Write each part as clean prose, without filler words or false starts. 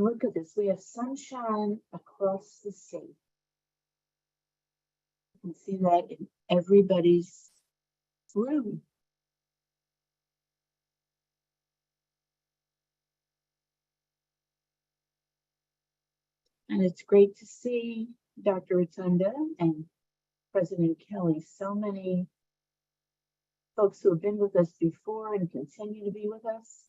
look at this. We have sunshine across the state. You can see that in everybody's room. And it's great to see Dr. Rotunda and President Kelly, so many folks who have been with us before and continue to be with us.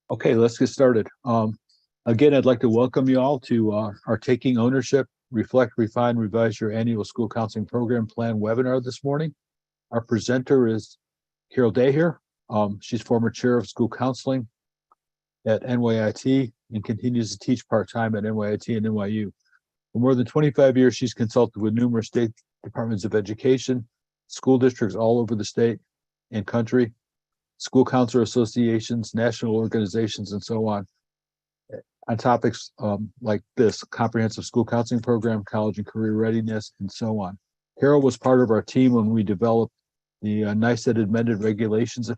Okay, let's get started. Again, I'd like to welcome you all to our Taking Ownership, Reflect, Refine, Revise Your Annual School Counseling Program Plan webinar this morning. Our presenter is Carol Daher. She's former chair of school counseling at NYIT and continues to teach part-time at NYIT and NYU. For more than 25 years, she's consulted with numerous state departments of education, school districts all over the state and country, school counselor associations, national organizations, and so on topics like this: comprehensive school counseling program, college and career readiness, and so on. Carol was part of our team when we developed the NYSED amended regulations a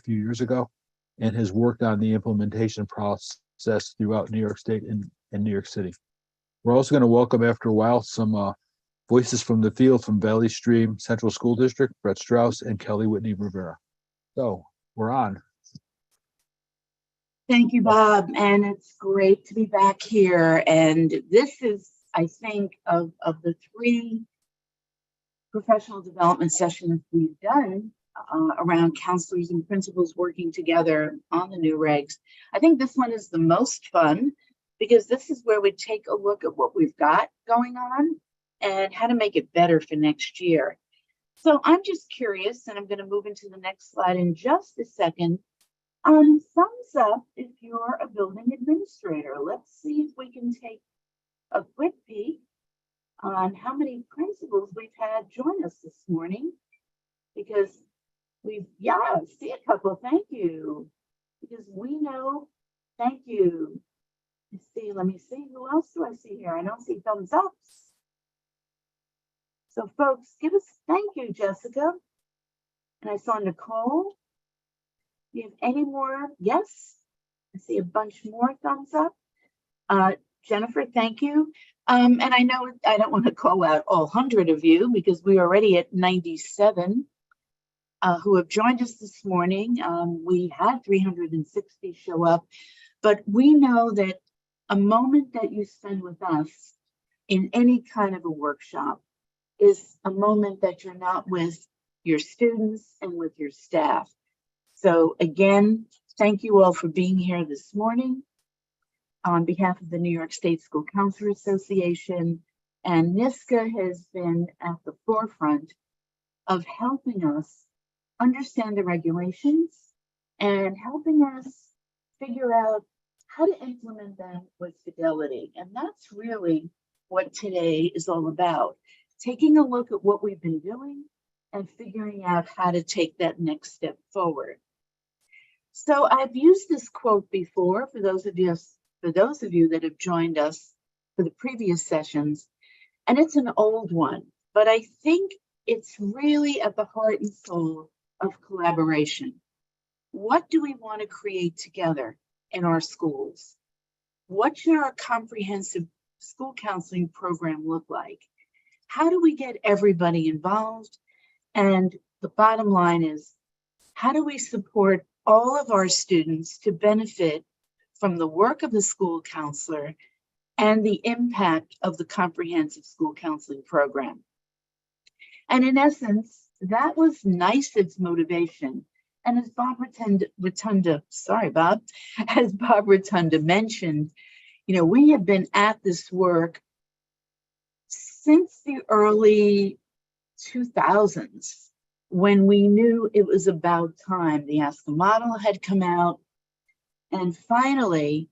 few years ago, and has worked on the implementation process throughout New York State and New York City. We're also going to welcome, after a while, some voices from the field from Valley Stream Central School District, Brett Strauss, and Kelly Whitney Rivera. So we're on. Thank you, Bob. And it's great to be back here. And this is, I think, of the 3 professional development sessions we've done around counselors and principals working together on the new regs, I think this one is the most fun, because this is where we take a look at what we've got going on and how to make it better for next year. So I'm just curious, and I'm going to move into the next slide in just a second. Thumbs up if you're a building administrator. Let's see if we can take a quick peek on how many principals we've had join us this morning, because see a couple. Thank you. Because we know, thank you. Let me see, who else do I see here? I don't see thumbs ups. So folks, thank you, Jessica. And I saw Nicole. Do you have any more? Yes, I see a bunch more thumbs up. Jennifer, thank you. And I know I don't want to call out all 100 of you, because we're already at 97 who have joined us this morning. We had 360 show up, but we know that a moment that you spend with us in any kind of a workshop is a moment that you're not with your students and with your staff. So again, thank you all for being here this morning on behalf of the New York State School Counselor Association. And NYSCA has been at the forefront of helping us understand the regulations and helping us figure out how to implement them with fidelity. And that's really what today is all about. Taking a look at what we've been doing and figuring out how to take that next step forward. So I've used this quote before for those of you that have joined us for the previous sessions, and it's an old one, but I think it's really at the heart and soul of collaboration. What do we want to create together in our schools? What should our comprehensive school counseling program look like? How do we get everybody involved? And the bottom line is, how do we support all of our students to benefit from the work of the school counselor and the impact of the comprehensive school counseling program? And in essence, that was NYSED's motivation. And as Bob Rotunda mentioned, you know, we have been at this work since the early 2000s, when we knew it was about time. The ASCA model had come out, and finally,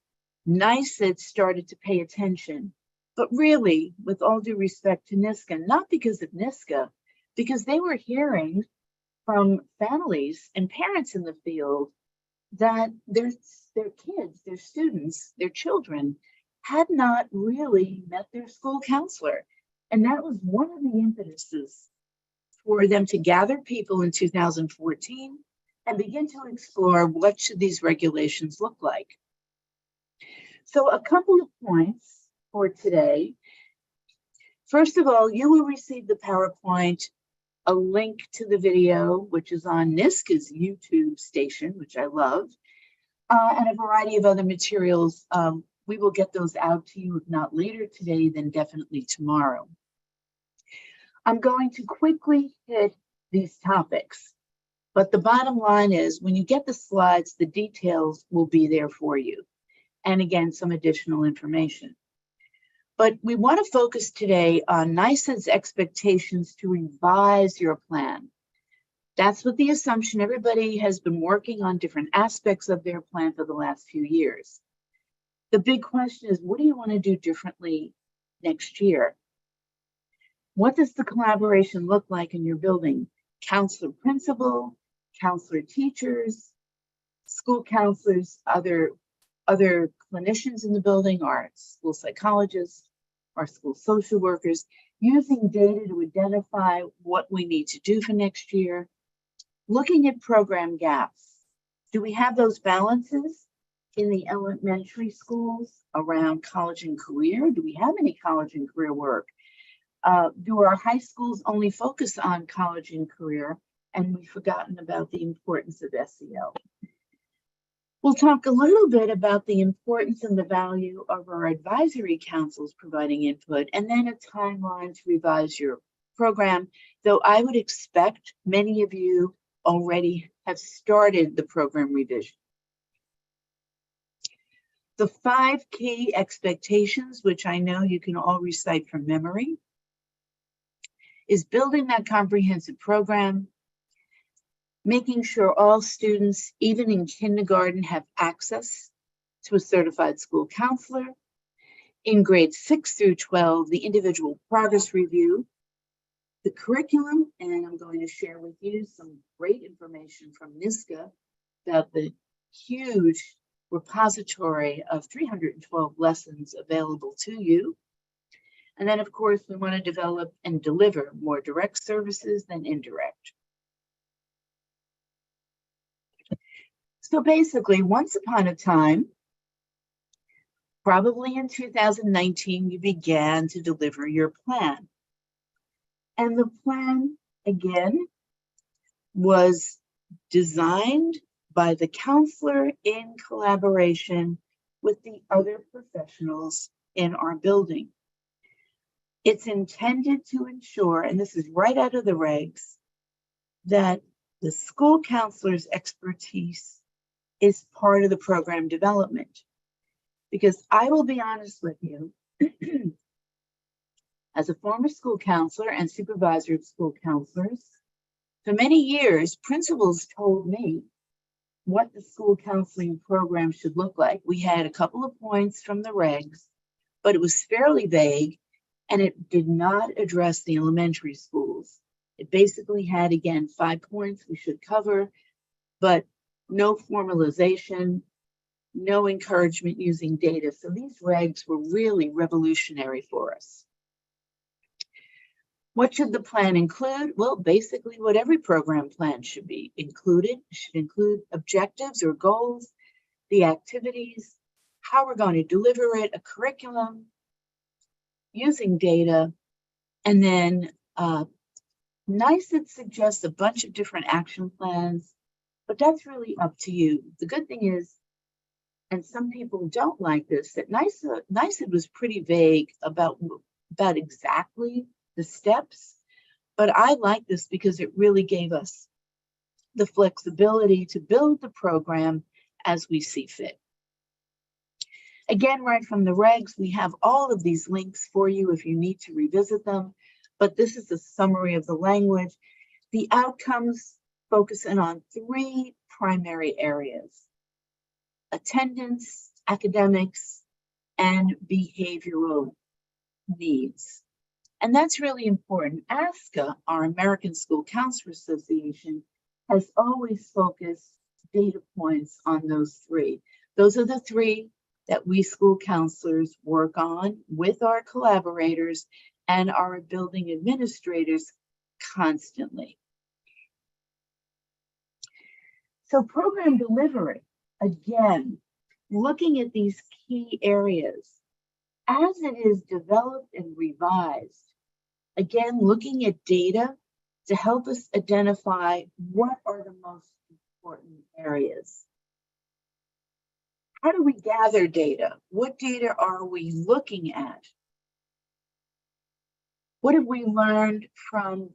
NYSED started to pay attention. But really, with all due respect to NYSCA, not because of NYSCA, because they were hearing from families and parents in the field that their kids, their students, their children had not really met their school counselor. And that was one of the impetuses for them to gather people in 2014 and begin to explore what should these regulations look like. So a couple of points for today. First of all, you will receive the PowerPoint, a link to the video, which is on NYSCA's YouTube station, which I love, and a variety of other materials. We will get those out to you, if not later today, then definitely tomorrow. I'm going to quickly hit these topics, but the bottom line is when you get the slides, the details will be there for you. And again, some additional information. But we want to focus today on NYSED's expectations to revise your plan. That's what the assumption. Everybody has been working on different aspects of their plan for the last few years. The big question is, what do you want to do differently next year? What does the collaboration look like in your building? Counselor principal, counselor teachers, school counselors, other clinicians in the building, our school psychologists, our school social workers, using data to identify what we need to do for next year, looking at program gaps. Do we have those balances in the elementary schools around college and career? Do we have any college and career work? Do our high schools only focus on college and career, and we've forgotten about the importance of SEL? We'll talk a little bit about the importance and the value of our advisory councils providing input, and then a timeline to revise your program, though I would expect many of you already have started the program revision. The 5 key expectations, which I know you can all recite from memory, is building that comprehensive program, making sure all students, even in kindergarten, have access to a certified school counselor. In grades 6 through 12, the individual progress review, the curriculum, and I'm going to share with you some great information from NYSCA about the huge repository of 312 lessons available to you. And then, of course, we want to develop and deliver more direct services than indirect. So basically, once upon a time, probably in 2019, you began to deliver your plan. And the plan, again, was designed by the counselor in collaboration with the other professionals in our building. It's intended to ensure, and this is right out of the regs, that the school counselor's expertise is part of the program development. Because I will be honest with you, as a former school counselor and supervisor of school counselors, for many years, principals told me what the school counseling program should look like. We had a couple of points from the regs, but it was fairly vague, and it did not address the elementary schools. It basically had, again, 5 points we should cover, but no formalization, no encouragement using data. So these regs were really revolutionary for us. What should the plan include? Well, basically what every program plan should be included. It should include objectives or goals, the activities, how we're going to deliver it, a curriculum, using data, and then NYSED suggests a bunch of different action plans, but that's really up to you. The good thing is, and some people don't like this, that NYSED was pretty vague about exactly the steps, But I like this because it really gave us the flexibility to build the program as we see fit. Again, right from the regs, we have all of these links for you if you need to revisit them, but this is a summary of the language. The outcomes focus in on 3 primary areas: attendance, academics, and behavioral needs. And that's really important. ASCA, our American School Counselors Association, has always focused data points on those 3. Those are the 3 that we school counselors work on with our collaborators and our building administrators constantly. So program delivery, again, looking at these key areas as it is developed and revised, again, looking at data to help us identify what are the most important areas. How do we gather data? What data are we looking at? What have we learned from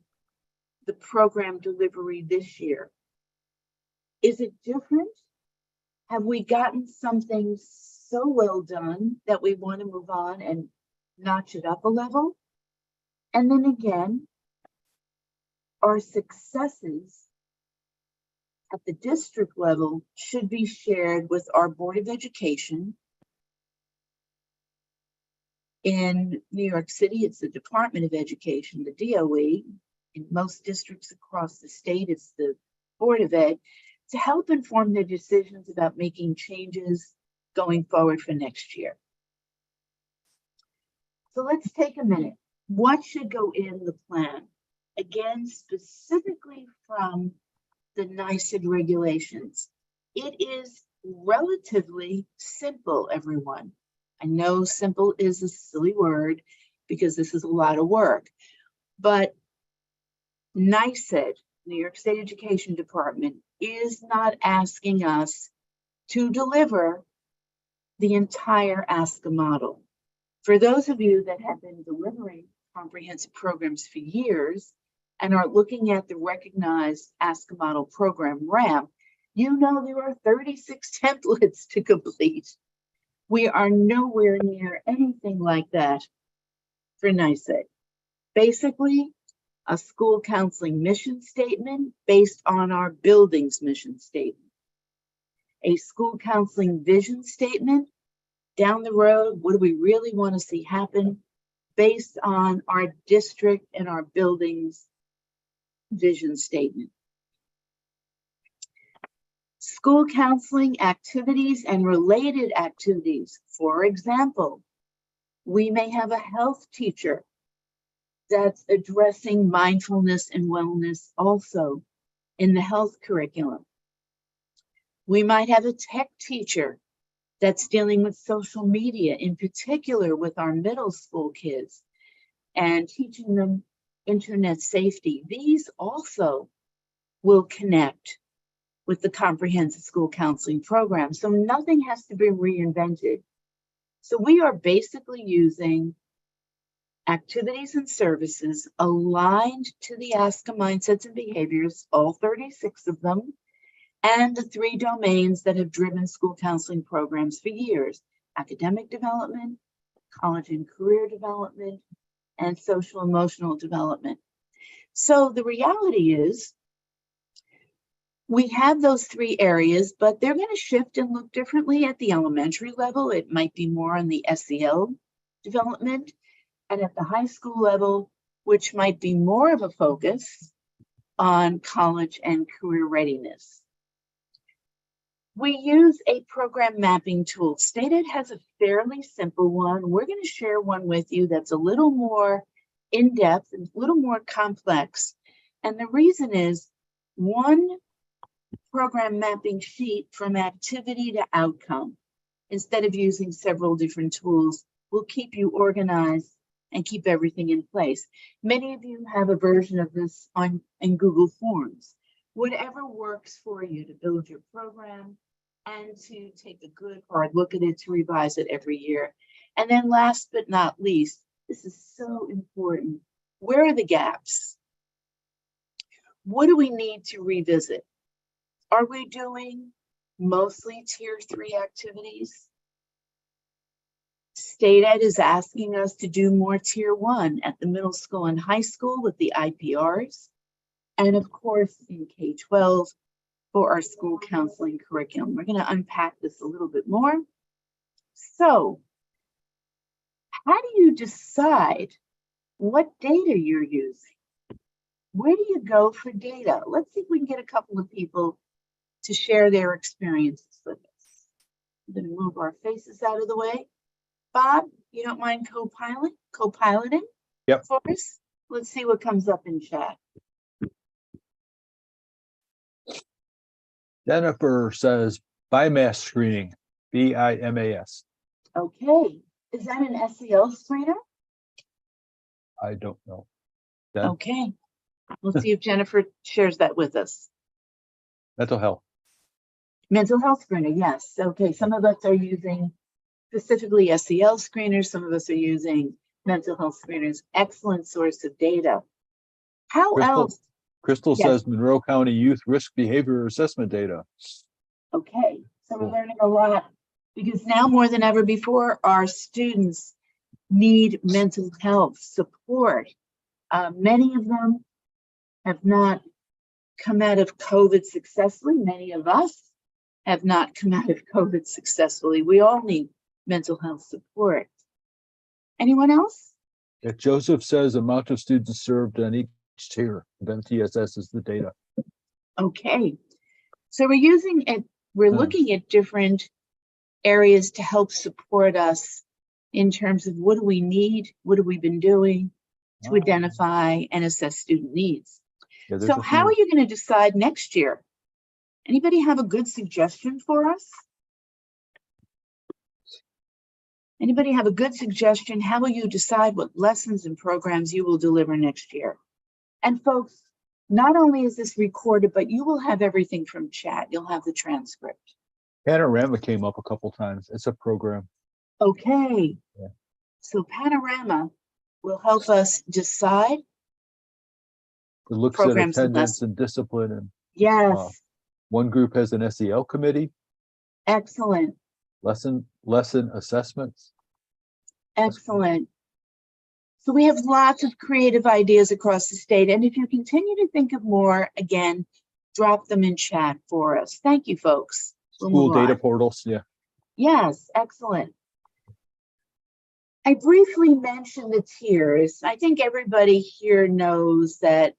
the program delivery this year? Is it different? Have we gotten something so well done that we want to move on and notch it up a level? And then again, our successes at the district level should be shared with our Board of Education. In New York City, it's the Department of Education, the DOE. In most districts across the state, it's the Board of Ed, to help inform their decisions about making changes going forward for next year. So let's take a minute. What should go in the plan? Again, specifically from the NYSEG regulations. It is relatively simple, everyone. I know simple is a silly word because this is a lot of work, but NYSEG, New York State Education Department, is not asking us to deliver the entire ASCA model. For those of you that have been delivering comprehensive programs for years and are looking at the recognized ASCA model program ramp, you know there are 36 templates to complete. We are nowhere near anything like that for NYSEG. Basically, a school counseling mission statement based on our building's mission statement. A school counseling vision statement down the road, what do we really want to see happen based on our district and our building's vision statement. School counseling activities and related activities. For example, we may have a health teacher that's addressing mindfulness and wellness also in the health curriculum. We might have a tech teacher that's dealing with social media, in particular with our middle school kids, and teaching them internet safety. These also will connect with the comprehensive school counseling program. So nothing has to be reinvented. So we are basically using activities and services aligned to the ASCA mindsets and behaviors, all 36 of them, and the 3 domains that have driven school counseling programs for years: academic development, college and career development, and social emotional development. So the reality is we have those 3 areas, but they're going to shift and look differently at the elementary level. It might be more on the SEL development, and at the high school level, which might be more of a focus on college and career readiness. We use a program mapping tool. State Ed has a fairly simple one. We're going to share one with you that's a little more in-depth and a little more complex. And the reason is one program mapping sheet from activity to outcome, instead of using several different tools, will keep you organized and keep everything in place. Many of you have a version of this in Google Forms. Whatever works for you to build your program and to take a good hard look at it, to revise it every year. And then last but not least, this is so important. Where are the gaps? what do we need to revisit? Are we doing mostly tier 3 activities? State Ed is asking us to do more tier 1 at the middle school and high school with the IPRs. And of course, in K-12 for our school counseling curriculum. We're going to unpack this a little bit more. So, how do you decide what data you're using? Where do you go for data? Let's see if we can get a couple of people to share their experiences with us. I'm going to move our faces out of the way. Bob, you don't mind co-piloting Yep. for us? Let's see what comes up in chat. Jennifer says BIMAS screening, BIMAS. Okay, is that an SEL screener? I don't know. Jen? Okay, we'll see if Jennifer shares that with us. Mental health. Mental health screener, yes. Okay, some of us are using specifically SEL screeners. Some of us are using mental health screeners. Excellent source of data. How else? Crystal Yes. says Monroe County Youth Risk Behavior Assessment data. Okay, so Cool. we're learning a lot because now more than ever before, our students need mental health support. Many of them have not come out of COVID successfully. Many of us have not come out of COVID successfully. We all need mental health support. Anyone else? Yeah, Joseph says amount of students served on each tier of MTSS is the data. Okay, so we're using it, we're looking at different areas to help support us in terms of what do we need, what have we been doing to identify and assess student needs. Yeah, So how are you going to decide next year? Anybody have a good suggestion for us? Anybody have a good suggestion? How will you decide what lessons and programs you will deliver next year? And folks, not only is this recorded, but you will have everything from chat. You'll have the transcript. Panorama came up a couple times. It's a program. Okay. Yeah. So Panorama will help us decide. It looks Programs at and attendance and discipline. And Yes. one group has an SEL committee. Excellent. Lesson assessments. Excellent. So we have lots of creative ideas across the state. And if you continue to think of more, again, drop them in chat for us. Thank you, folks. We'll School move data on. portals. Yeah. Yes, excellent. I briefly mentioned the tiers. I think everybody here knows that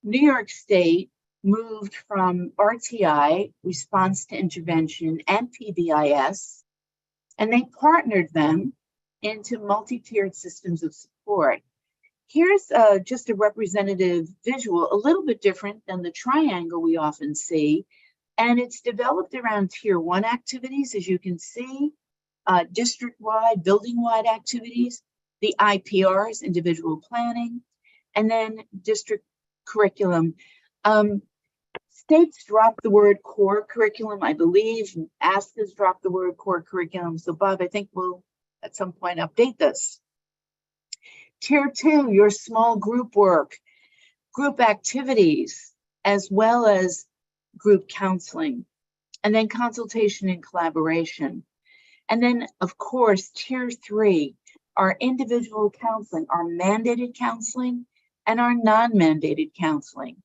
New York State moved from RTI, Response to Intervention, and PBIS, and they partnered them into multi-tiered systems of support. Here's just a representative visual, a little bit different than the triangle we often see, and it's developed around tier 1 activities, as you can see, district-wide, building-wide activities, the IPRs, individual planning, and then district curriculum. States dropped the word core curriculum, I believe. ASCA's dropped the word core curriculum. So Bob, I think we'll at some point update this. Tier 2, your small group work, group activities, as well as group counseling, and then consultation and collaboration. And then, of course, tier 3, our individual counseling, our mandated counseling, and our non-mandated counseling.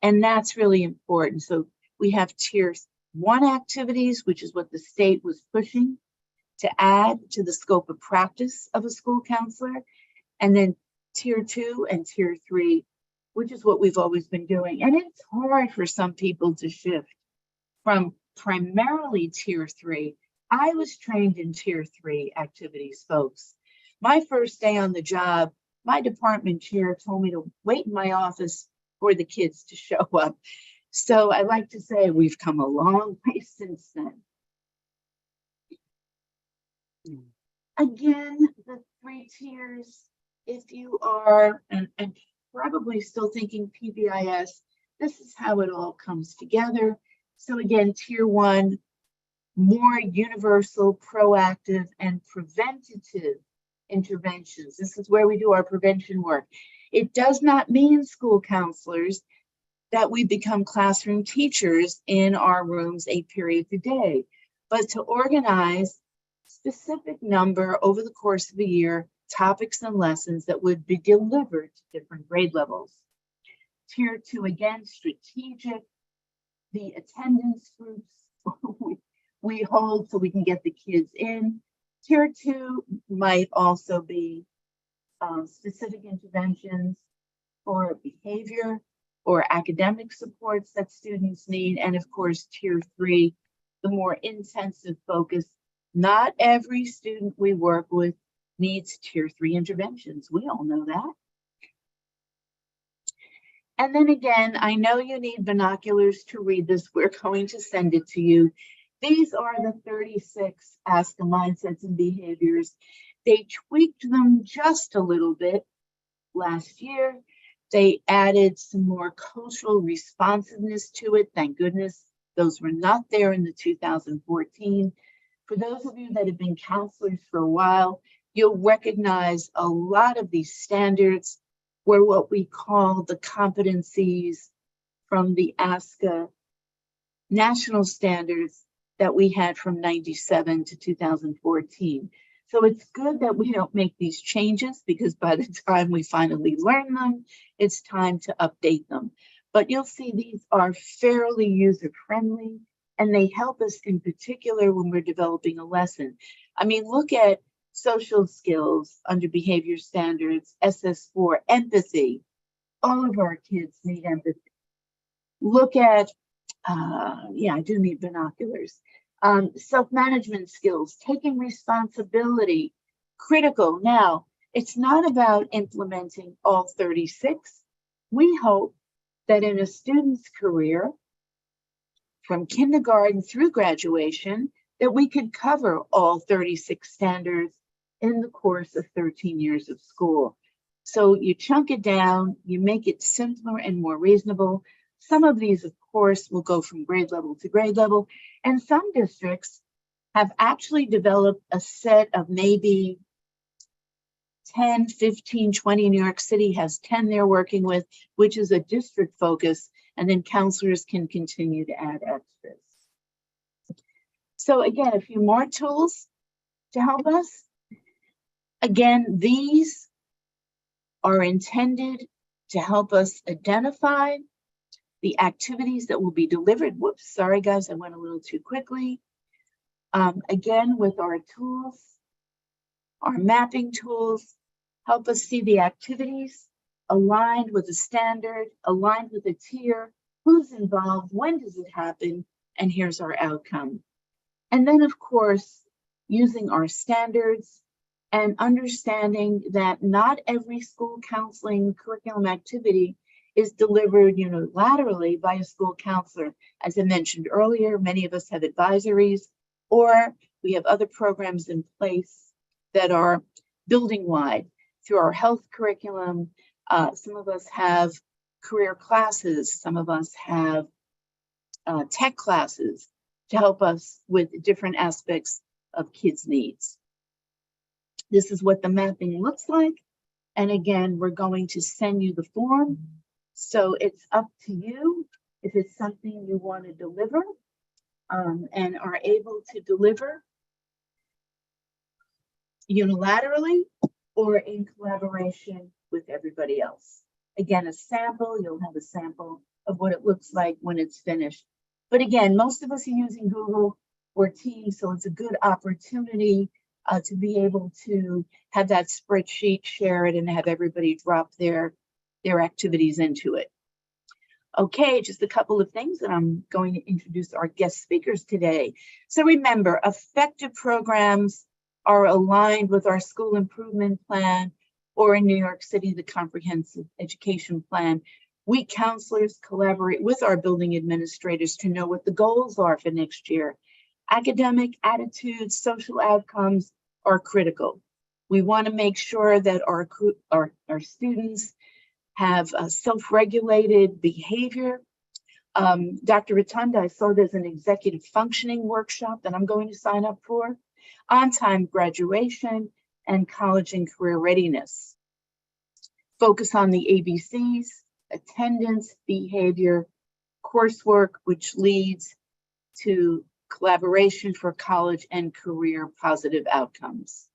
And that's really important. So we have tier 1 activities, which is what the state was pushing to add to the scope of practice of a school counselor. And then tier 2 and tier 3, which is what we've always been doing. And it's hard for some people to shift from primarily tier 3. I was trained in tier 3 activities, folks. My first day on the job, my department chair told me to wait in my office for the kids to show up. So I like to say we've come a long way since then. Again, the 3 tiers, if you are, and probably still thinking PBIS, this is how it all comes together. So again, tier 1, more universal, proactive, and preventative interventions. This is where we do our prevention work. It does not mean school counselors that we become classroom teachers in our rooms 8 periods a day, but to organize specific number over the course of a year, topics and lessons that would be delivered to different grade levels. Tier 2, again, strategic, the attendance groups we hold so we can get the kids in. Tier 2 might also be specific interventions for behavior or academic supports that students need. And of course, Tier 3, the more intensive focus. Not every student we work with needs Tier 3 interventions. We all know that. And then again, I know you need binoculars to read this. We're going to send it to you. These are the 36 ASCA mindsets and behaviors. They tweaked them just a little bit last year. They added some more cultural responsiveness to it. Thank goodness those were not there in the 2014. For those of you that have been counselors for a while, you'll recognize a lot of these standards were what we call the competencies from the ASCA national standards that we had from 97 to 2014. So it's good that we don't make these changes, because by the time we finally learn them, it's time to update them. But you'll see these are fairly user-friendly, and they help us in particular when we're developing a lesson. I mean, look at social skills under behavior standards, SS4, empathy. All of our kids need empathy. Look at, I do need binoculars. Self-management skills, taking responsibility, critical. Now, it's not about implementing all 36. We hope that in a student's career, from kindergarten through graduation, that we could cover all 36 standards in the course of 13 years of school. So you chunk it down, you make it simpler and more reasonable. Some of these, of course, will go from grade level to grade level. And some districts have actually developed a set of maybe 10, 15, 20. New York City has 10 they're working with, which is a district focus. And then counselors can continue to add extras. So again, a few more tools to help us. Again, these are intended to help us identify the activities that will be delivered. Whoops, sorry guys, I went a little too quickly. Again, with our tools, our mapping tools, help us see the activities aligned with a standard, aligned with a tier, who's involved, when does it happen, and here's our outcome. And then, of course, using our standards and understanding that not every school counseling curriculum activity is delivered unilaterally by a school counselor. As I mentioned earlier, many of us have advisories, or we have other programs in place that are building-wide through our health curriculum. Some of us have career classes. Some of us have tech classes to help us with different aspects of kids' needs. This is what the mapping looks like. And again, we're going to send you the form. So it's up to you if it's something you want to deliver and are able to deliver unilaterally or in collaboration with everybody else. Again, a sample, you'll have a sample of what it looks like when it's finished. But again, most of us are using Google or Teams, so it's a good opportunity to be able to have that spreadsheet, share it, and have everybody drop their activities into it. Okay, just a couple of things, and I'm going to introduce our guest speakers today. So remember, effective programs are aligned with our school improvement plan, or in New York City, the comprehensive education plan. We counselors collaborate with our building administrators to know what the goals are for next year. Academic attitudes, social outcomes are critical. We want to make sure that our students have self-regulated behavior. Dr. Rotunda, I saw there's an executive functioning workshop that I'm going to sign up for. On-time graduation and college and career readiness. Focus on the ABCs, attendance, behavior, coursework, which leads to collaboration for college and career positive outcomes.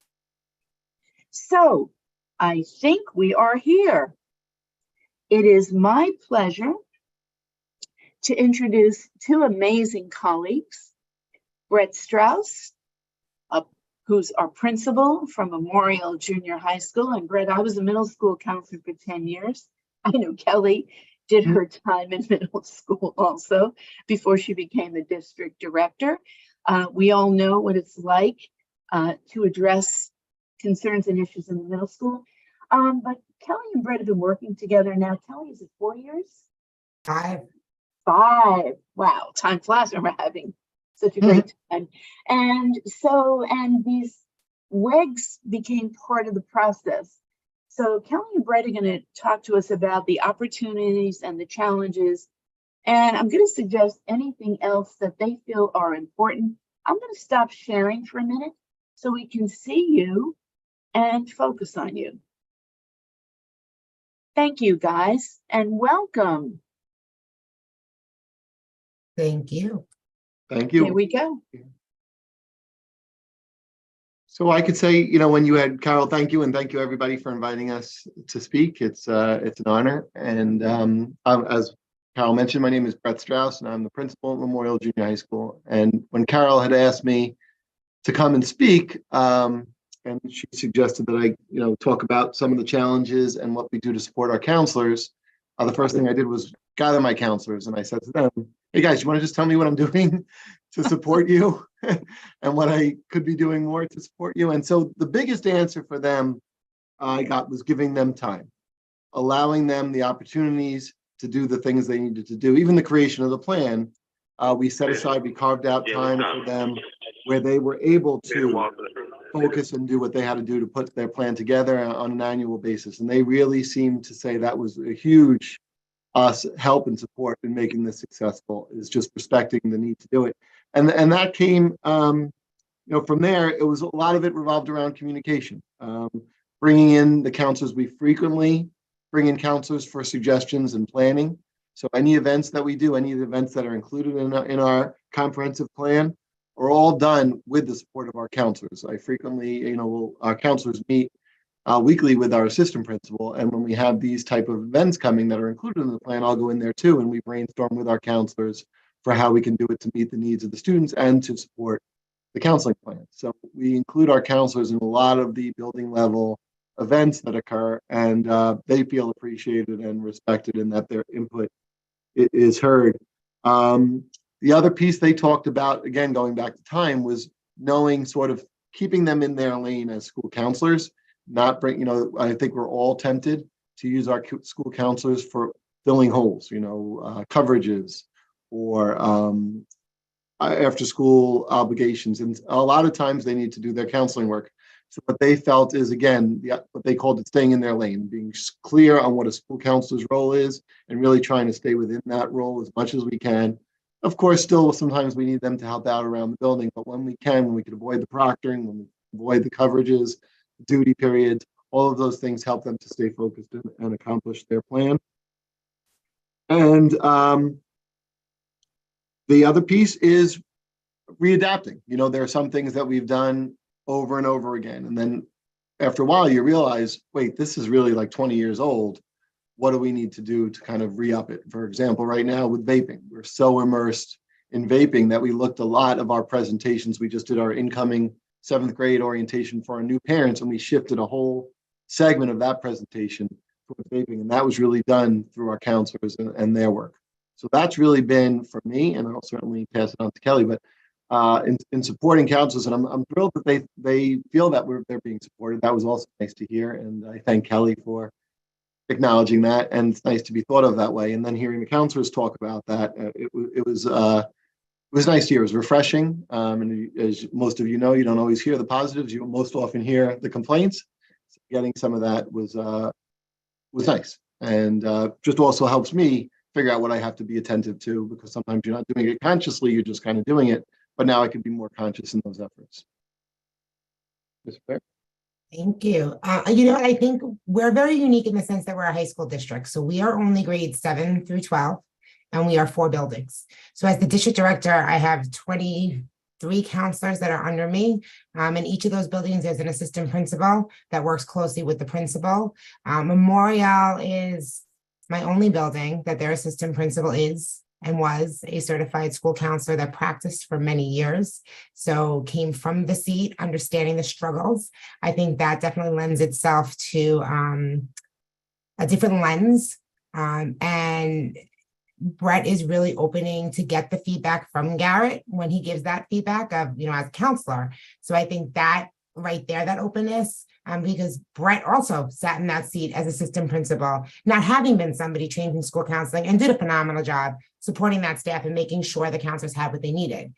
So I think we are here. It is my pleasure to introduce two amazing colleagues, Brett Strauss, who's our principal from Memorial Junior High School. And Brett, I was a middle school counselor for 10 years. I know Kelly did her time in middle school also before she became the district director. We all know what it's like to address concerns and issues in the middle school. But Kelly and Brett have been working together now. Kelly, is it 4 years? 5. 5. Wow, time flies when we're having such a great time. And these WEGs became part of the process. So Kelly and Brett are going to talk to us about the opportunities and the challenges. And I'm going to suggest anything else that they feel are important. I'm going to stop sharing for a minute so we can see you and focus on you. Thank you, guys, and welcome. Thank you. Thank you. Here we go. So I could say, when you had Carol, thank you, and thank you everybody for inviting us to speak. It's an honor. And as Carol mentioned, my name is Brett Strauss, and I'm the principal at Memorial Junior High School. And when Carol had asked me to come and speak, and she suggested that I, talk about some of the challenges and what we do to support our counselors, the first thing I did was gather my counselors, and I said to them, "Hey guys, you want to just tell me what I'm doing to support you and what I could be doing more to support you?" And so the biggest answer for them I got was giving them time, allowing them the opportunities to do the things they needed to do. Even the creation of the plan, we set aside, we carved out time for them where they were able to focus and do what they had to do to put their plan together on an annual basis. And they really seemed to say that was a huge help and support in making this successful, is just respecting the need to do it. And that came, from there, it was a lot of it revolved around communication, bringing in the counselors. We frequently bring in counselors for suggestions and planning. So any events that we do, any of the events that are included in our comprehensive plan are all done with the support of our counselors. I frequently, our counselors meet weekly with our assistant principal. And when we have these type of events coming that are included in the plan, I'll go in there too, and we brainstorm with our counselors for how we can do it to meet the needs of the students and to support the counseling plan. So we include our counselors in a lot of the building level events that occur, and they feel appreciated and respected in that their input is heard. The other piece they talked about, again, going back to time, was knowing sort of keeping them in their lane as school counselors, not bring, I think we're all tempted to use our school counselors for filling holes, coverages or after school obligations. And a lot of times they need to do their counseling work. So what they felt is, again, what they called it staying in their lane, being clear on what a school counselor's role is and really trying to stay within that role as much as we can. Of course, still sometimes we need them to help out around the building, but when we can, when we can avoid the proctoring, when we avoid the coverages, duty periods, all of those things help them to stay focused and accomplish their plan. And the other piece is readapting. There are some things that we've done over and over again. And then after a while, you realize, wait, this is really like 20 years old. What do we need to do to kind of re-up it? For example, right now with vaping, we're so immersed in vaping that we looked a lot of our presentations. We just did our incoming 7th grade orientation for our new parents, and we shifted a whole segment of that presentation towards vaping. And that was really done through our counselors and their work. So that's really been for me, and I'll certainly pass it on to Kelly, but in supporting counselors, and I'm thrilled that they feel that they're being supported. That was also nice to hear, and I thank Kelly for acknowledging that, and it's nice to be thought of that way. And then hearing the counselors talk about that, it was nice to hear. It was refreshing, and as most of you know, you don't always hear the positives. You most often hear the complaints. So getting some of that was nice, and just also helps me figure out what I have to be attentive to, because sometimes you're not doing it consciously, you're just kind of doing it. But now I can be more conscious in those efforts. Is it fair? Thank you. I think we're very unique in the sense that we're a high school district. So we are only grades 7 through 12, and we are 4 buildings. So as the district director, I have 23 counselors that are under me. In each of those buildings, there's an assistant principal that works closely with the principal. Memorial is my only building that their assistant principal is and was a certified school counselor that practiced for many years. So came from the seat, understanding the struggles. I think that definitely lends itself to a different lens. And Brett is really opening to get the feedback from Garrett when he gives that feedback of, as a counselor. So I think that right there, that openness, because Brett also sat in that seat as assistant principal, not having been somebody trained in school counseling, and did a phenomenal job supporting that staff and making sure the counselors had what they needed.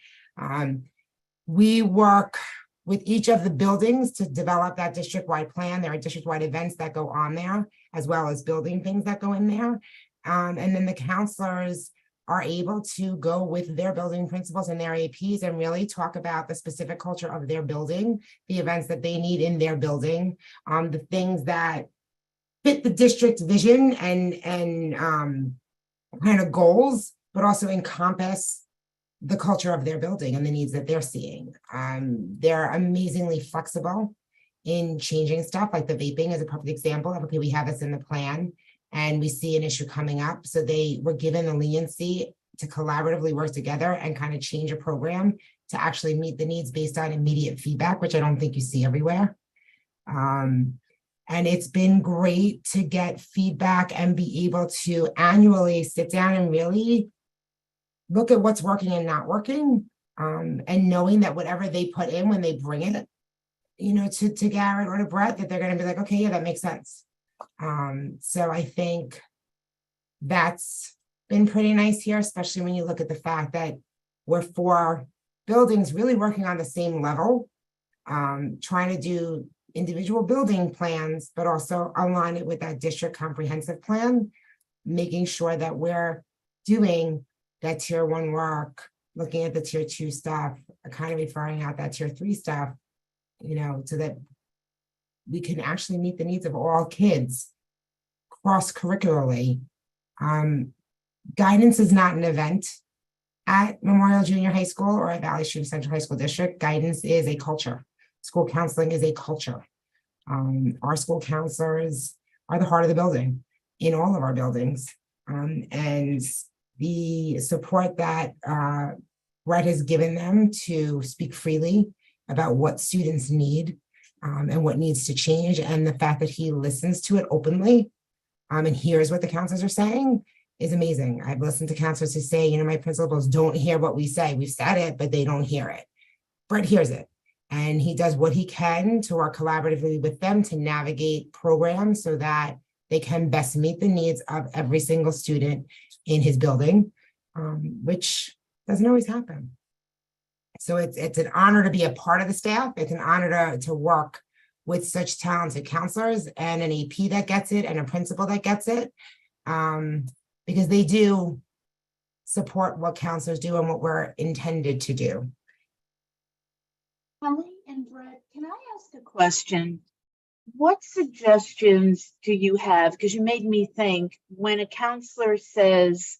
We work with each of the buildings to develop that district-wide plan. There are district-wide events that go on there, as well as building things that go in there. And then the counselors are able to go with their building principals and their APs and really talk about the specific culture of their building, the events that they need in their building, the things that fit the district vision and kind of goals, but also encompass the culture of their building and the needs that they're seeing. They're amazingly flexible in changing stuff, like the vaping is a perfect example of, okay, we have this in the plan and we see an issue coming up. So they were given the leniency to collaboratively work together and kind of change a program to actually meet the needs based on immediate feedback, which I don't think you see everywhere. And it's been great to get feedback and be able to annually sit down and really look at what's working and not working, and knowing that whatever they put in when they bring it, to Garrett or to Brett, that they're going to be like, okay, yeah, that makes sense. So I think that's been pretty nice here, especially when you look at the fact that we're 4 buildings really working on the same level, trying to do individual building plans, but also align it with that district comprehensive plan, making sure that we're doing that tier 1 work, looking at the tier 2 stuff, kind of referring out that tier 3 stuff, so that we can actually meet the needs of all kids cross-curricularly. Guidance is not an event at Memorial Junior High School or at Valley Stream Central High School District. Guidance is a culture. School counseling is a culture. Our school counselors are the heart of the building in all of our buildings. And the support that Brett has given them to speak freely about what students need and what needs to change, and the fact that he listens to it openly and hears what the counselors are saying is amazing. I've listened to counselors who say, my principals don't hear what we say. We've said it, but they don't hear it. Brett hears it, and he does what he can to work collaboratively with them to navigate programs so that they can best meet the needs of every single student in his building, which doesn't always happen. So it's an honor to be a part of the staff. It's an honor to work with such talented counselors and an AP that gets it and a principal that gets it, because they do support what counselors do and what we're intended to do. Kelly and Brett, can I ask a question? What suggestions do you have? Because you made me think, when a counselor says,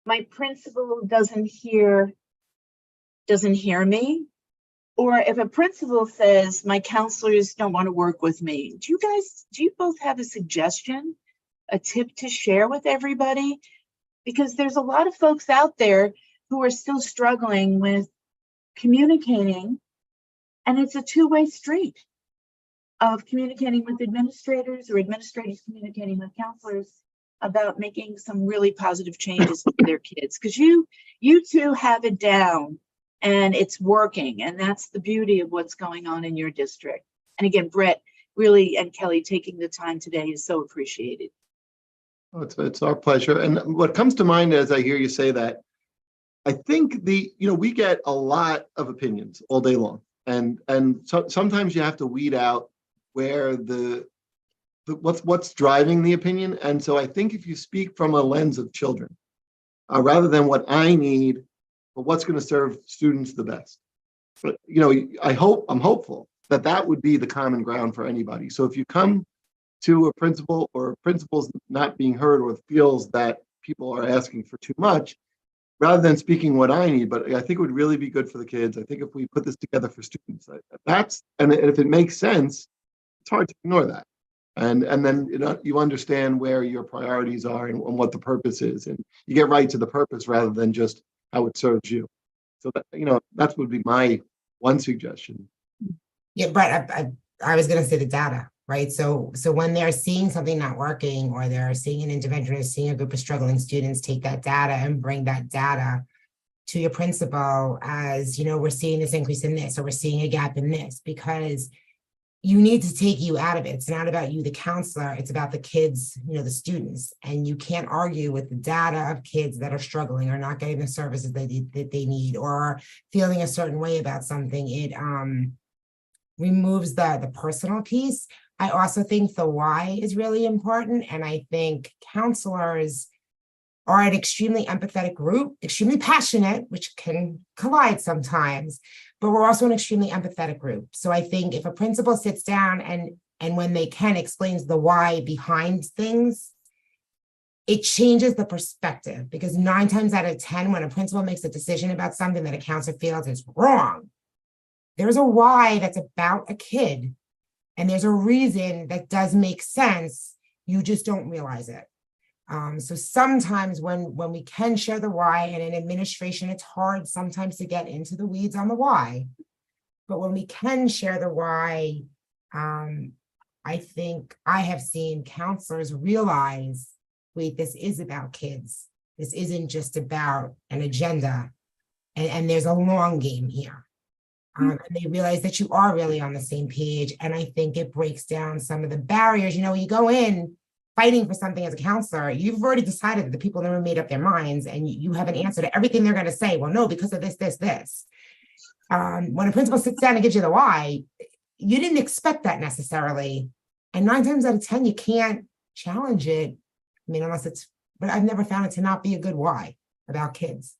my principal doesn't hear me, or if a principal says, my counselors don't want to work with me, do you both have a suggestion, a tip to share with everybody? Because there's a lot of folks out there who are still struggling with communicating, and it's a two-way street of communicating with administrators or administrators communicating with counselors about making some really positive changes with their kids. Because you two have it down and it's working. And that's the beauty of what's going on in your district. And again, Brett, really, and Kelly, taking the time today is so appreciated. Oh, it's our pleasure. And what comes to mind as I hear you say that, I think we get a lot of opinions all day long. And so sometimes you have to weed out where what's driving the opinion. And so I think if you speak from a lens of children, rather than what I need, but what's going to serve students the best. But I'm hopeful that would be the common ground for anybody. So if you come to a principal or a principal's not being heard or feels that people are asking for too much, rather than speaking what I need, but I think it would really be good for the kids. I think if we put this together for students, and if it makes sense, it's hard to ignore that. And then you understand where your priorities are and what the purpose is, and you get right to the purpose rather than just how it serves you. So that would be my one suggestion. Yeah, Brett, I was gonna say the data, right? So when they're seeing something not working, or they're seeing an intervention, or seeing a group of struggling students, take that data and bring that data to your principal as, we're seeing this increase in this, or we're seeing a gap in this, because you need to take you out of it. It's not about you, the counselor, it's about the kids, the students. And you can't argue with the data of kids that are struggling or not getting the services that they need, or feeling a certain way about something. It removes the personal piece. I also think the why is really important. And I think counselors are an extremely empathetic group, extremely passionate, which can collide sometimes, but we're also an extremely empathetic group. So I think if a principal sits down and when they can explains the why behind things, it changes the perspective, because 9 times out of 10, when a principal makes a decision about something that a counselor feels is wrong, there's a why that's about a kid, and there's a reason that does make sense. You just don't realize it. So sometimes when we can share the why, and in administration, it's hard sometimes to get into the weeds on the why, but when we can share the why, I think I have seen counselors realize, wait, this is about kids. This isn't just about an agenda, and there's a long game here. And they realize that you are really on the same page. And I think it breaks down some of the barriers. You go in fighting for something as a counselor, you've already decided that the people never made up their minds, and you have an answer to everything they're going to say. Well, no, because of this, this, this. When a principal sits down and gives you the why, you didn't expect that necessarily. And 9 times out of 10, you can't challenge it. I mean, but I've never found it to not be a good why about kids.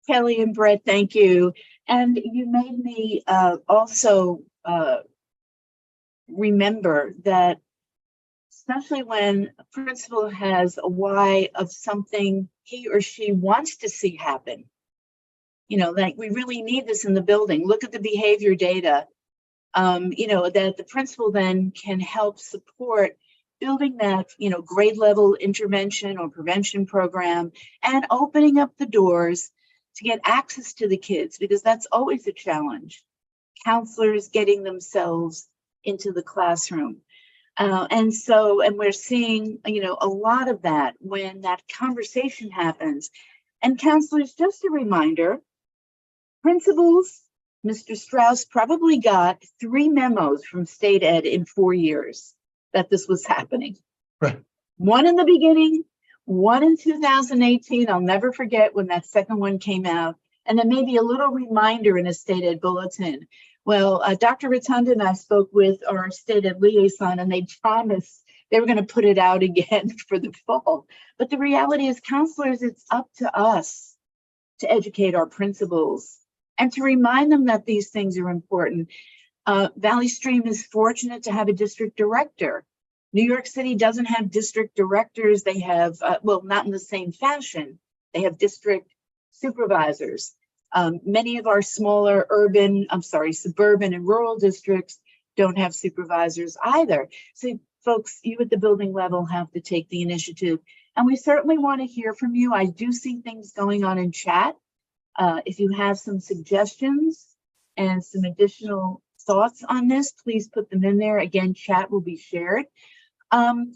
Kelly and Brett, thank you. And you made me also remember that, especially when a principal has a why of something he or she wants to see happen, like we really need this in the building. Look at the behavior data, that the principal then can help support building that, grade level intervention or prevention program, and opening up the doors to get access to the kids, because that's always a challenge. Counselors getting themselves into the classroom. And we're seeing, a lot of that when that conversation happens. And counselors, just a reminder, principals, Mr. Strauss probably got 3 memos from state ed in 4 years that this was happening. Right. One in the beginning, one in 2018. I'll never forget when that second one came out. And then maybe a little reminder in a state ed bulletin. Well, Dr. Rotunda and I spoke with our state ed liaison, and they promised they were going to put it out again for the fall. But the reality is, counselors, it's up to us to educate our principals and to remind them that these things are important. Valley Stream is fortunate to have a district director. New York City doesn't have district directors. They have, not in the same fashion. They have district supervisors. Many of our smaller suburban and rural districts don't have supervisors either. So folks, you at the building level have to take the initiative. And we certainly want to hear from you. I do see things going on in chat. If you have some suggestions and some additional thoughts on this, please put them in there. Again, chat will be shared. Well,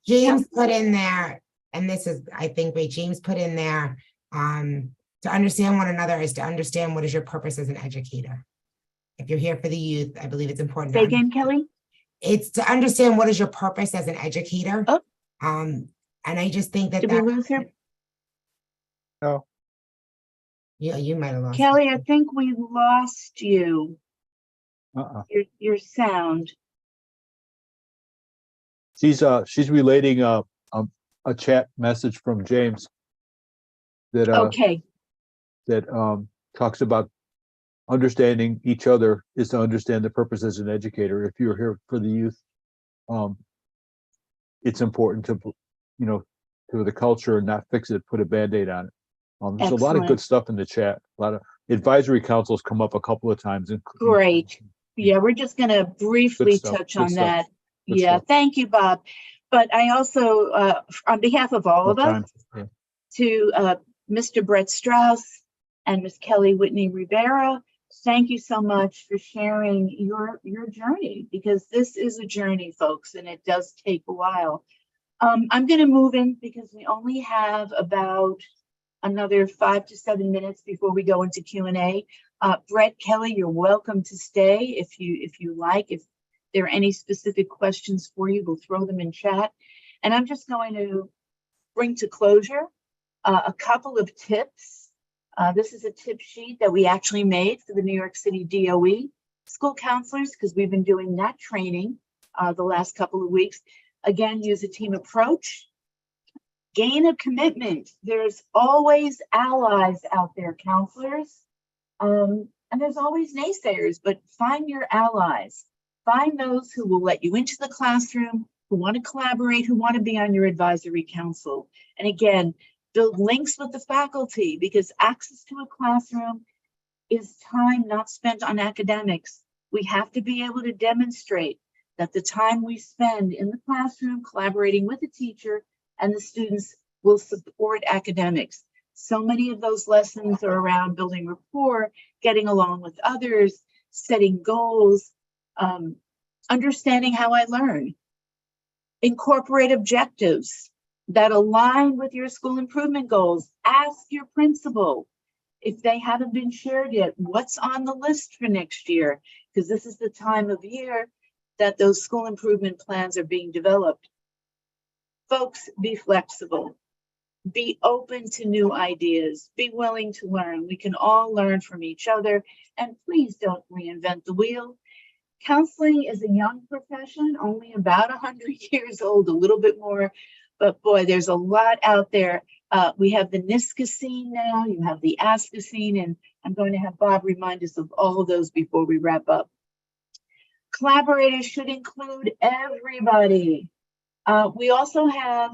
James put in there, and this is, I think, what James put in there, to understand one another is to understand what is your purpose as an educator. If you're here for the youth, I believe it's important. Say again, Kelly? It's to understand what is your purpose as an educator. Oh. And I just think that Did we lose her? No. Yeah, you might have lost Kelly, her. I think we lost you. Your sound. She's relating a chat message from James that Okay. talks about understanding each other is to understand the purpose as an educator. If you're here for the youth, it's important to, to the culture and not fix it, put a Band-Aid on it. There's a lot of good Excellent. stuff in the chat. A lot of advisory councils come up a couple of times. Great. Yeah, we're just going to briefly stuff, touch good on stuff, that. good Yeah, stuff. thank you, Bob. But I also, on behalf of all What of us, time? Yeah. to Mr. Brett Strauss and Ms. Kelly Whitney Rivera, thank you so much for sharing your journey, because this is a journey, folks, and it does take a while. I'm going to move in because we only have about another 5 to 7 minutes before we go into Q&A. Brett, Kelly, you're welcome to stay if you like. If there are any specific questions for you, we'll throw them in chat. And I'm just going to bring to closure a couple of tips. This is a tip sheet that we actually made for the New York City DOE school counselors, because we've been doing that training the last couple of weeks. Again, use a team approach. Gain a commitment. There's always allies out there, counselors. And there's always naysayers, but find your allies. Find those who will let you into the classroom, who want to collaborate, who want to be on your advisory council. And again, build links with the faculty, because access to a classroom is time not spent on academics. We have to be able to demonstrate that the time we spend in the classroom collaborating with the teacher and the students will support academics. So many of those lessons are around building rapport, getting along with others, setting goals, understanding how I learn. Incorporate objectives that align with your school improvement goals. Ask your principal if they haven't been shared yet, what's on the list for next year? Because this is the time of year that those school improvement plans are being developed. Folks, be flexible. Be open to new ideas. Be willing to learn. We can all learn from each other. And please don't reinvent the wheel. Counseling is a young profession, only about 100 years old, a little bit more. But boy, there's a lot out there. We have the NISCA now. You have the ASCA, and I'm going to have Bob remind us of all of those before we wrap up. Collaborators should include everybody. We also have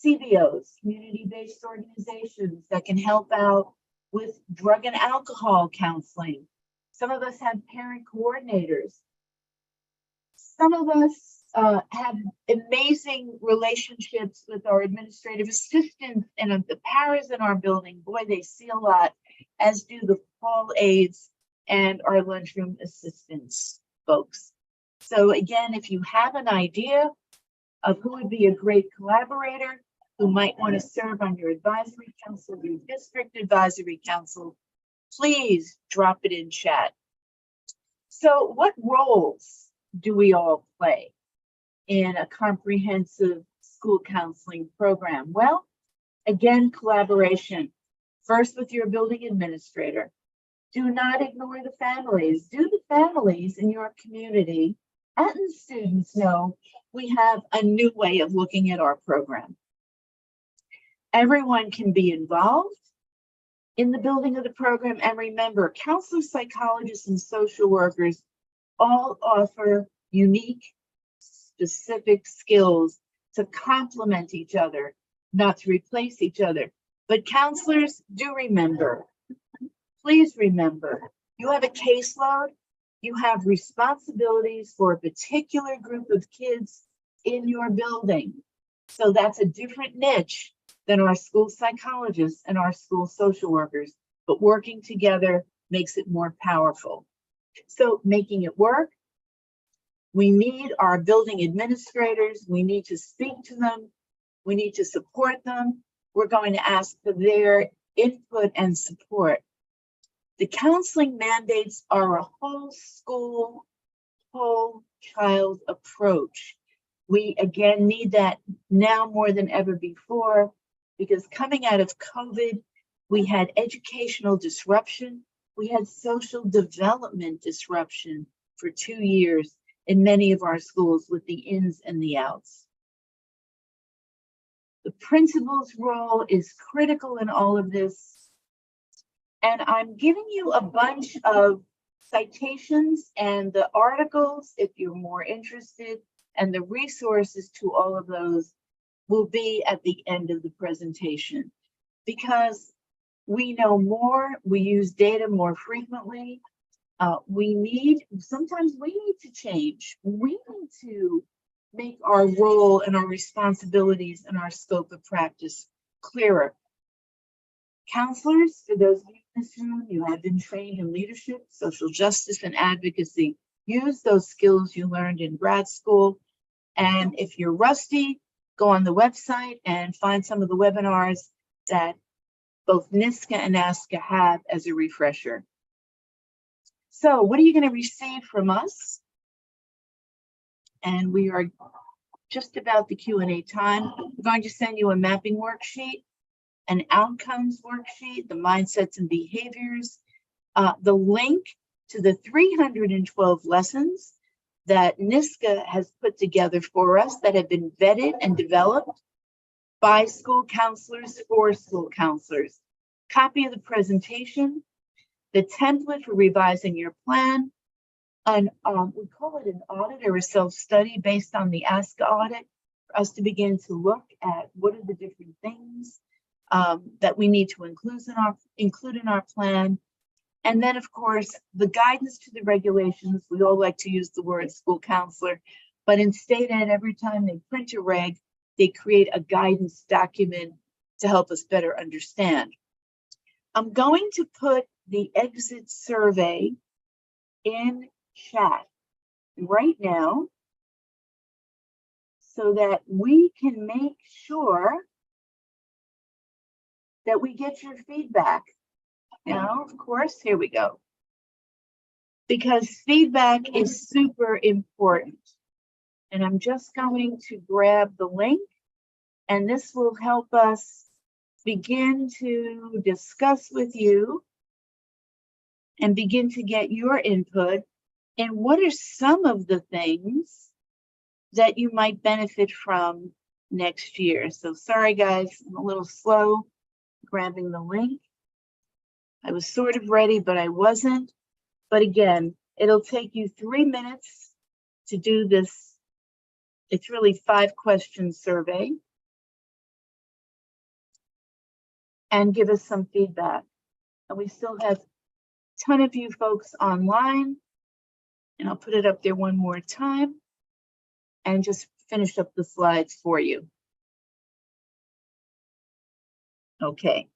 CBOs, community-based organizations that can help out with drug and alcohol counseling. Some of us have parent coordinators. Some of us have amazing relationships with our administrative assistants and the paras in our building. Boy, they see a lot, as do the hall aides and our lunchroom assistants, folks. So again, if you have an idea of who would be a great collaborator, who might want to serve on your advisory council, your district advisory council, please drop it in chat. So what roles do we all play in a comprehensive school counseling program? Well, again, collaboration. First with your building administrator. Do not ignore the families. Do the families in your community and the students know we have a new way of looking at our program. Everyone can be involved in the building of the program. And remember, counselors, psychologists, and social workers all offer unique, specific skills to complement each other, not to replace each other. But counselors, do remember, please remember, you have a caseload, you have responsibilities for a particular group of kids in your building. So that's a different niche than our school psychologists and our school social workers, but working together makes it more powerful. So making it work, we need our building administrators, we need to speak to them, we need to support them. We're going to ask for their input and support. The counseling mandates are a whole school, whole child approach. We again need that now more than ever before, because coming out of COVID, we had educational disruption, we had social development disruption for 2 years in many of our schools with the ins and the outs. The principal's role is critical in all of this. And I'm giving you a bunch of citations and the articles, if you're more interested, and the resources to all of those will be at the end of the presentation. Because we know more, we use data more frequently. Sometimes we need to change. We need to make our role and our responsibilities and our scope of practice clearer. Counselors, for those of you in this room, you have been trained in leadership, social justice, and advocacy. Use those skills you learned in grad school. And if you're rusty, go on the website and find some of the webinars that both NYSCA and ASCA have as a refresher. So what are you going to receive from us? And we are just about the Q&A time. We're going to send you a mapping worksheet, an outcomes worksheet, the mindsets and behaviors, the link to the 312 lessons that NYSCA has put together for us that have been vetted and developed by school counselors for school counselors. Copy of the presentation, the template for revising your plan, and we call it an audit or a self-study based on the ASCA audit for us to begin to look at what are the different things that we need to include in our plan. And then, of course, the guidance to the regulations. We all like to use the word school counselor, but in state ed, every time they print a reg, they create a guidance document to help us better understand. I'm going to put the exit survey in chat right now so that we can make sure that we get your feedback. Now, of course, here we go. Because feedback is super important. And I'm just going to grab the link, and this will help us begin to discuss with you and begin to get your input. And what are some of the things that you might benefit from next year? So sorry, guys, I'm a little slow grabbing the link. I was sort of ready, but I wasn't. But again, it'll take you 3 minutes to do this. It's really 5-question survey. And give us some feedback. And we still have a ton of you folks online. And I'll put it up there one more time and just finish up the slides for you. Okay.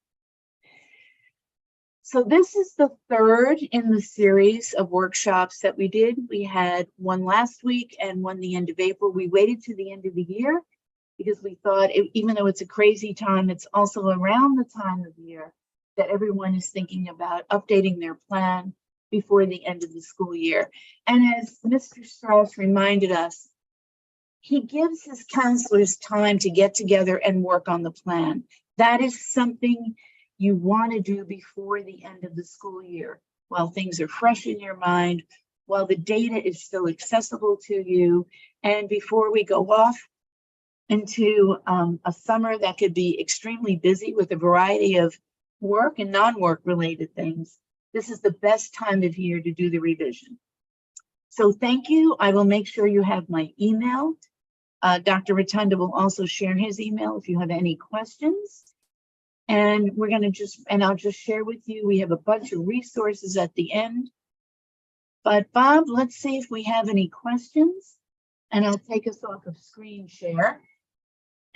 So this is the third in the series of workshops that we did. We had one last week and one the end of April. We waited to the end of the year because we thought, even though it's a crazy time, it's also around the time of year that everyone is thinking about updating their plan before the end of the school year. And as Mr. Strauss reminded us, he gives his counselors time to get together and work on the plan. That is something you want to do before the end of the school year, while things are fresh in your mind, while the data is still accessible to you, and before we go off into a summer that could be extremely busy with a variety of work and non-work related things. This is the best time of year to do the revision. So thank you. I will make sure you have my email. Dr. Rotunda will also share his email if you have any questions. And we're going to I'll just share with you, we have a bunch of resources at the end. But Bob, let's see if we have any questions. And I'll take us off of screen share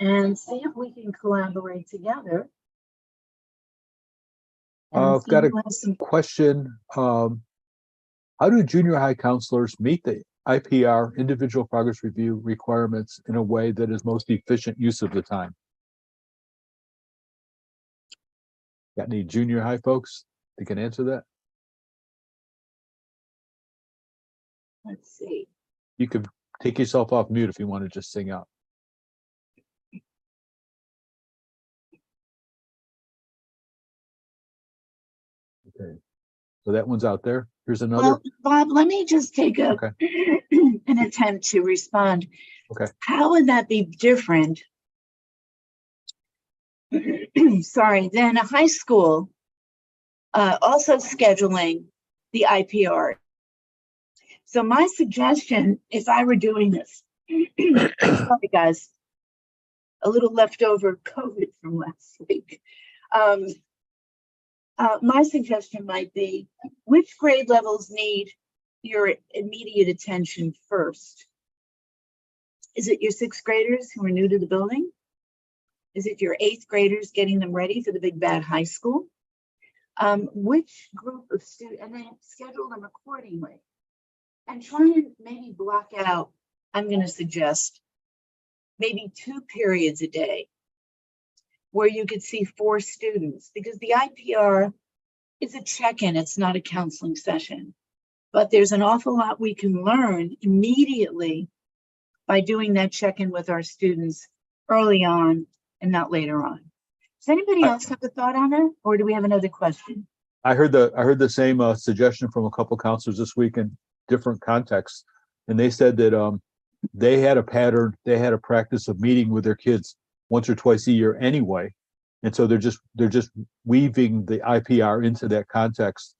and see if we can collaborate together. I've got a question. How do junior high counselors meet the IPR, individual progress review requirements in a way that is most efficient use of the time? Got any junior high folks that can answer that? Let's see. You could take yourself off mute if you want to just sing out. Okay, so that one's out there. Here's another. Well, Bob, let me just take Okay. an attempt to respond. Okay. How would that be different? Sorry, than a high school also scheduling the IPR. So my suggestion, if I were doing this, sorry guys, a little leftover COVID from last week. My suggestion might be, which grade levels need your immediate attention first? Is it your sixth graders who are new to the building? Is it your eighth graders getting them ready for the big bad high school? Which group of students, and then schedule them accordingly. And try and maybe block out, I'm going to suggest, maybe 2 periods a day where you could see 4 students, because the IPR is a check-in, it's not a counseling session. But there's an awful lot we can learn immediately by doing that check-in with our students early on and not later on. Does anybody else have a thought on it, or do we have another question? I heard the same suggestion from a couple counselors this week in different contexts, and they said that they had a pattern, they had a practice of meeting with their kids once or twice a year anyway, and so they're just weaving the IPR into that context,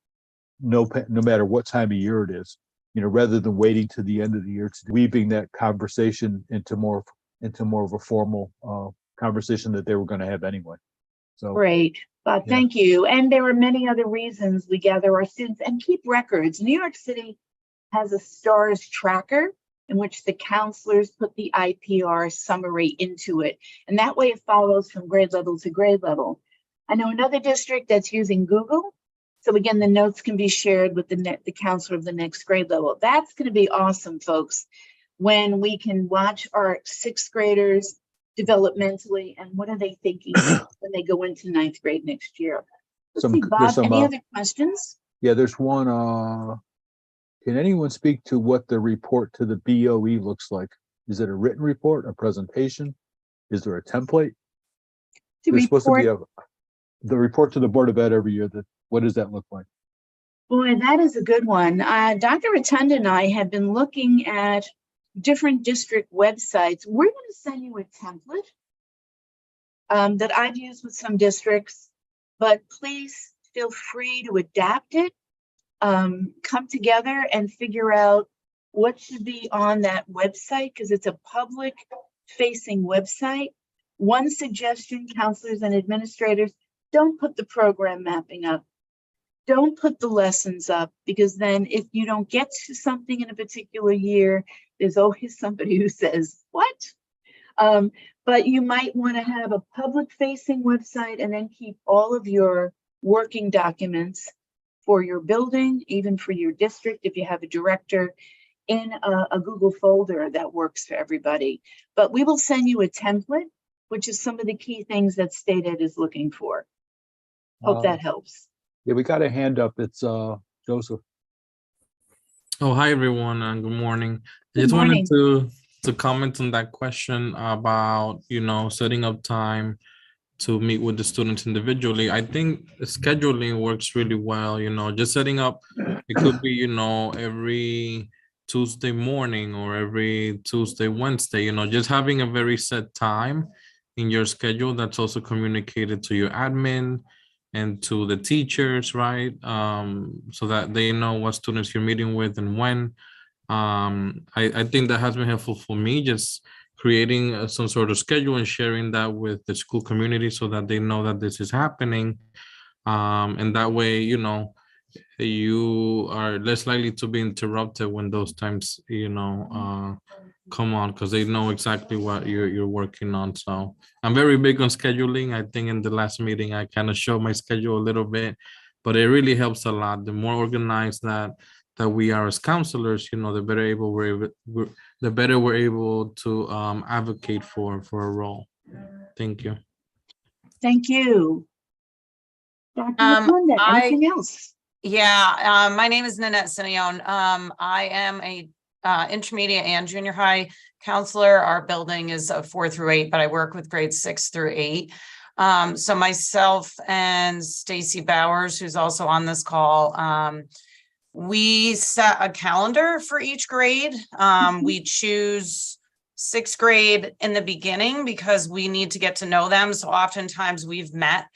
no matter what time of year it is, rather than waiting to the end of the year, to weaving that conversation into more of a formal conversation that they were going to have anyway. So Great, Bob, Yeah. thank you. And there are many other reasons we gather our students and keep records. New York City has a STARS tracker in which the counselors put the IPR summary into it. And that way it follows from grade level to grade level. I know another district that's using Google. So again, the notes can be shared with the counselor of the next grade level. That's going to be awesome, folks, when we can watch our sixth graders developmentally and what are they thinking when they go into ninth grade next year. Let's see, Bob, any other questions? Yeah, there's one. Can anyone speak to what the report to the BOE looks like? Is it a written report, a presentation? Is there a template? There's supposed to be the report to the Board of Ed every year. What does that look like? Boy, that is a good one. Dr. Rotunda and I have been looking at different district websites. We're going to send you a template that I've used with some districts, but please feel free to adapt it. Come together and figure out what should be on that website, because it's a public facing website. One suggestion, counselors and administrators, don't put the program mapping up. Don't put the lessons up, because then if you don't get to something in a particular year, there's always somebody who says, what? But you might want to have a public facing website and then keep all of your working documents for your building, even for your district, if you have a director, in a Google folder that works for everybody. But we will send you a template, which is some of the key things that State Ed is looking for. Hope that helps. Yeah, we got a hand up. It's Joseph. Oh, hi everyone, and good morning. I Good just morning. wanted to comment on that question about, setting up time to meet with the students individually. I think scheduling works really well, just setting up, it could be, every Tuesday morning or every Tuesday, Wednesday, just having a very set time in your schedule that's also communicated to your admin and to the teachers, right? So that they know what students you're meeting with and when. I think that has been helpful for me, just creating some sort of schedule and sharing that with the school community so that they know that this is happening. And that way, you are less likely to be interrupted when those times, come on, because they know exactly what you're working on. So I'm very big on scheduling. I think in the last meeting, I kind of showed my schedule a little bit, but it really helps a lot. The more organized that we are as counselors, the better we're able to advocate for a role. Thank you. Thank you. Dr. Rotunda, anything else? Yeah, my name is Nanette Simeone. I am a intermediate and junior high counselor. Our building is 4 through 8, but I work with grades 6 through 8. So myself and Stacy Bowers, who's also on this call, we set a calendar for each grade. We choose 6th grade in the beginning because we need to get to know them. So oftentimes we've met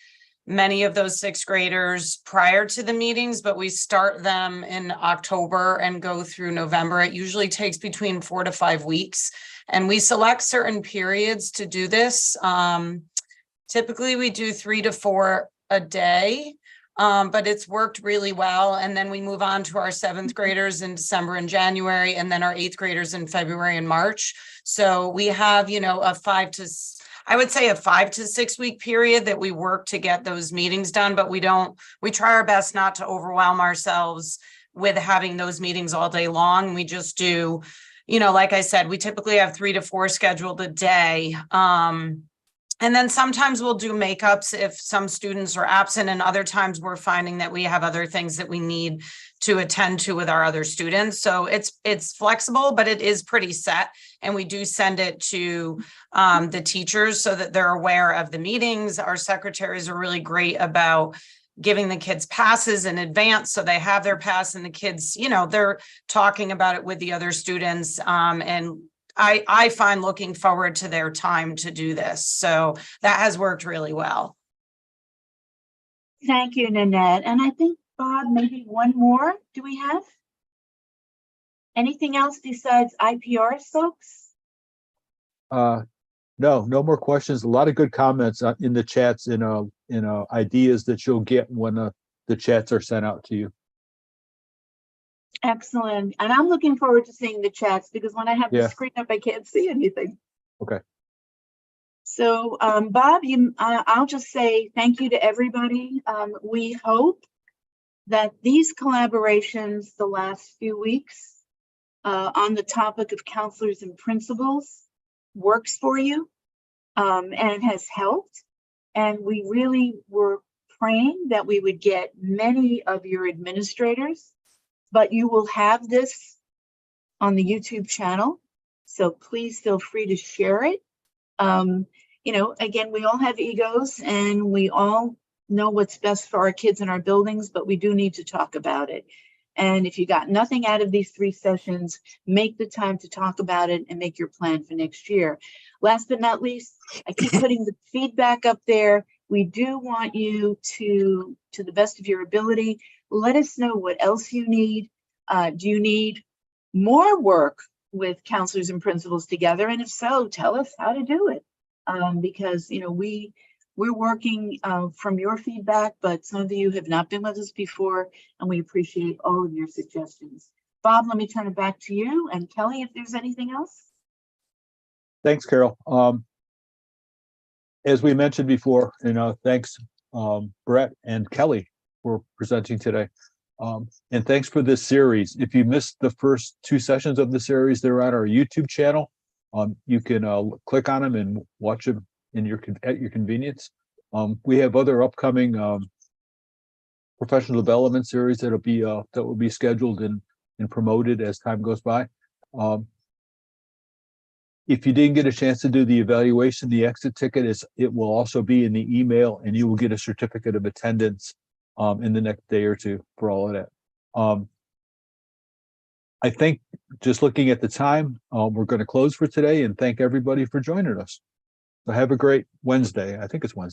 many of those sixth graders prior to the meetings, but we start them in October and go through November. It usually takes between 4 to 5 weeks. And we select certain periods to do this. Typically, we do 3 to 4 a day, but it's worked really well. And then we move on to our seventh graders in December and January, and then our eighth graders in February and March. So we have, a 5 to 6 week period that we work to get those meetings done, but we try our best not to overwhelm ourselves with having those meetings all day long. We just do, like I said, we typically have 3 to 4 scheduled a day. And then sometimes we'll do makeups if some students are absent, and other times we're finding that we have other things that we need to attend to with our other students. So it's flexible, but it is pretty set. And we do send it to the teachers so that they're aware of the meetings. Our secretaries are really great about giving the kids passes in advance, so they have their pass, and the kids, they're talking about it with the other students. And I find looking forward to their time to do this. So that has worked really well. Thank you, Nanette. And I think, Bob, maybe one more do we have? Anything else besides IPR, folks? No more questions. A lot of good comments in the chats and ideas that you'll get when the chats are sent out to you. Excellent. And I'm looking forward to seeing the chats, because when I have the screen up, I can't see anything. Okay. So, Bob, I'll just say thank you to everybody. We hope that these collaborations the last few weeks on the topic of counselors and principals works for you and has helped. And we really were praying that we would get many of your administrators, but you will have this on the YouTube channel. So please feel free to share it. Again, we all have egos and we all know what's best for our kids in our buildings, but we do need to talk about it. And if you got nothing out of these 3 sessions, make the time to talk about it and make your plan for next year. Last but not least, I keep putting the feedback up there. We do want you to the best of your ability, let us know what else you need. Do you need more work with counselors and principals together? And if so, tell us how to do it. Because, we're working from your feedback, but some of you have not been with us before, and we appreciate all of your suggestions. Bob, let me turn it back to you, and Kelly, if there's anything else. Thanks, Carol. As we mentioned before, thanks, Brett and Kelly for presenting today. And thanks for this series. If you missed the first 2 sessions of the series, they're on our YouTube channel. You can click on them and watch them at your convenience. We have other upcoming professional development series that will be scheduled and promoted as time goes by. If you didn't get a chance to do the evaluation, the exit ticket it will also be in the email, and you will get a certificate of attendance in the next day or 2 for all of that. I think, just looking at the time, we're going to close for today and thank everybody for joining us. So have a great Wednesday. I think it's Wednesday.